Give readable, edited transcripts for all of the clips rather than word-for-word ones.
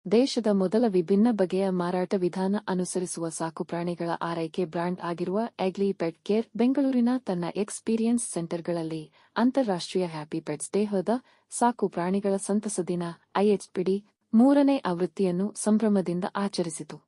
ದೇಶದ ಮೊದಲ ವಿಭಿನ್ನ ಬಗೆಯ ಮಾರಾಟ ವಿಧಾನ ಅನುಸರಿಸುವ ಸಾಕುಪ್ರಾಣಿಗಳ ಆರೈಕೆ ಬ್ರಾಂಡ್ ಆಗಿರುವ ಎಗ್ಲಿ ಪೆಟ್ ಕೇರ್ ಬೆಂಗಳೂರಿನ ತನ್ನ ಎಕ್ಸ್ಪೀರಿಯನ್ಸ್ ಸೆಂಟರ್ಗಳಲ್ಲಿ ಅಂತಾರಾಷ್ಟ್ರೀಯ ಹ್ಯಾಪಿ ಪೆಟ್ಸ್ ಡೇ ಹೋದ ಸಾಕು ಪ್ರಾಣಿಗಳ ಸಂತಸ ದಿನ ಐಎಚ್ಪಿಡಿ 3ನೇ ಆವೃತ್ತಿಯನ್ನು ಸಂಭ್ರಮದಿಂದ ಆಚರಿಸಿತು.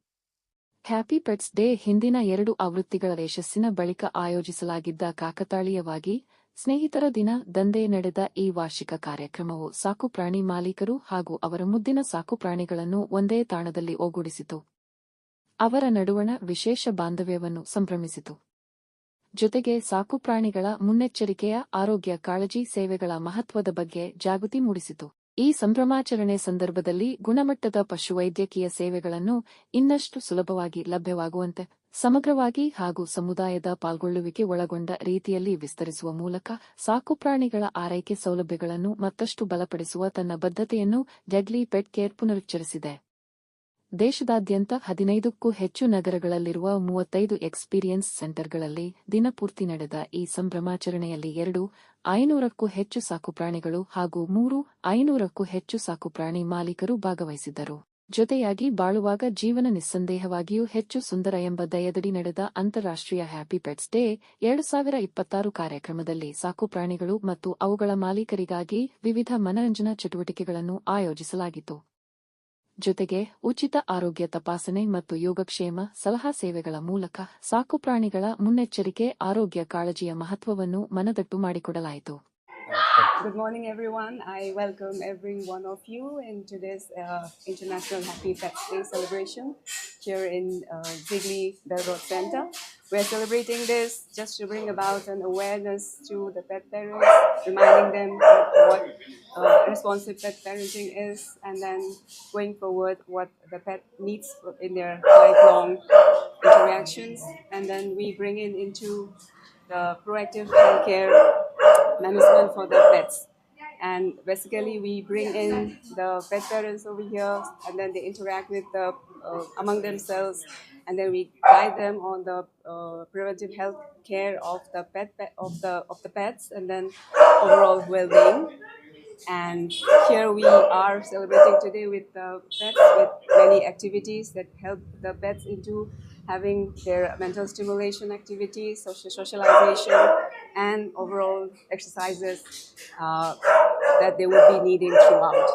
ಹ್ಯಾಪಿ ಪೆಟ್ಸ್ ಡೇ ಹಿಂದಿನ 2 ಆವೃತ್ತಿಗಳ ಯಶಸ್ಸಿನ ಬಳಿಕ ಆಯೋಜಿಸಲಾಗಿದ್ದ ಕಾಕತಾಳೀಯವಾಗಿ ಸ್ನೇಹಿತರ ದಿನ ದಂದೇ ನಡೆದ ಈ ವಾರ್ಷಿಕ ಕಾರ್ಯಕ್ರಮವು ಸಾಕುಪ್ರಾಣಿ ಮಾಲೀಕರು ಹಾಗೂ ಅವರ ಮುದ್ದಿನ ಸಾಕುಪ್ರಾಣಿಗಳನ್ನು ಒಂದೇ ತಾಣದಲ್ಲಿ ಒಗ್ಗೂಡಿಸಿತು. ಅವರ ನಡುವಣ ವಿಶೇಷ ಬಾಂಧವ್ಯವನ್ನು ಸಂಭ್ರಮಿಸಿತು. ಜೊತೆಗೆ ಸಾಕುಪ್ರಾಣಿಗಳ ಮುನ್ನೆಚ್ಚರಿಕೆಯ ಆರೋಗ್ಯ ಕಾಳಜಿ ಸೇವೆಗಳ ಮಹತ್ವದ ಬಗ್ಗೆ ಜಾಗೃತಿ ಮೂಡಿಸಿತು. ಈ ಸಂಭ್ರಮಾಚರಣೆ ಸಂದರ್ಭದಲ್ಲಿ ಗುಣಮಟ್ಟದ ಪಶುವೈದ್ಯಕೀಯ ಸೇವೆಗಳನ್ನು ಇನ್ನಷ್ಟು ಸುಲಭವಾಗಿ ಲಭ್ಯವಾಗುವಂತೆ ಸಮಗ್ರವಾಗಿ ಹಾಗೂ ಸಮುದಾಯದ ಪಾಲ್ಗೊಳ್ಳುವಿಕೆ ಒಳಗೊಂಡ ರೀತಿಯಲ್ಲಿ ವಿಸ್ತರಿಸುವ ಮೂಲಕ ಸಾಕುಪ್ರಾಣಿಗಳ ಆರೈಕೆ ಸೌಲಭ್ಯಗಳನ್ನು ಮತ್ತಷ್ಟು ಬಲಪಡಿಸುವ ತನ್ನ ಬದ್ಧತೆಯನ್ನು ಎಗ್ಲಿ ಪೆಟ್ ಕೇರ್ ಪುನರುಚ್ಚರಿಸಿದೆ. ದೇಶದಾದ್ಯಂತ 15ಕ್ಕೂ ಹೆಚ್ಚು ನಗರಗಳಲ್ಲಿರುವ 35 ಎಕ್ಸ್ಪೀರಿಯನ್ಸ್ ಸೆಂಟರ್ಗಳಲ್ಲಿ ದಿನಪೂರ್ತಿ ನಡೆದ ಈ ಸಂಭ್ರಮಾಚರಣೆಯಲ್ಲಿ 500ಕ್ಕೂ ಹೆಚ್ಚು ಸಾಕುಪ್ರಾಣಿಗಳು ಹಾಗೂ 500ಕ್ಕೂ ಹೆಚ್ಚು ಸಾಕುಪ್ರಾಣಿ ಮಾಲೀಕರು ಭಾಗವಹಿಸಿದ್ದರು. ಜೊತೆಯಾಗಿ ಬಾಳುವಾಗ ಜೀವನ ನಿಸ್ಸಂದೇಹವಾಗಿಯೂ ಹೆಚ್ಚು ಸುಂದರ ಎಂಬ ದಯದಡಿ ನಡೆದ ಅಂತಾರಾಷ್ಟ್ರೀಯ ಹ್ಯಾಪಿ ಪೆಟ್ಸ್ ಡೇ 2026 ಕಾರ್ಯಕ್ರಮದಲ್ಲಿ ಸಾಕುಪ್ರಾಣಿಗಳು ಮತ್ತು ಅವುಗಳ ಮಾಲೀಕರಿಗಾಗಿ ವಿವಿಧ ಮನರಂಜನಾ ಚಟುವಟಿಕೆಗಳನ್ನು ಆಯೋಜಿಸಲಾಗಿತ್ತು. ಜೊತೆಗೆ ಉಚಿತ ಆರೋಗ್ಯ ತಪಾಸಣೆ ಮತ್ತು ಯೋಗಕ್ಷೇಮ ಸಲಹಾ ಸೇವೆಗಳ ಮೂಲಕ ಸಾಕುಪ್ರಾಣಿಗಳ ಮುನ್ನೆಚ್ಚರಿಕೆ ಆರೋಗ್ಯ ಕಾಳಜಿಯ ಮಹತ್ವವನ್ನು ಮನದಟ್ಟು ಮಾಡಿಕೊಡಲಾಯಿತು. Good morning, everyone. I welcome every one of you in today's International Happy Pets Day celebration here in Ziegler Bell Road Center. We're celebrating this just to bring about an awareness to the pet parents, reminding them what responsive pet parenting is, and then going forward what the pet needs in their lifelong interactions. And then we bring into the proactive healthcare management for the pets, and basically we bring in the pet parents over here, and then they interact with the among themselves, and then we guide them on the preventive health care of the pets, and then overall well-being. And here we are celebrating today with the pets with many activities that help the pets into having their mental stimulation activities, socialization, and overall exercises that they will be needing throughout.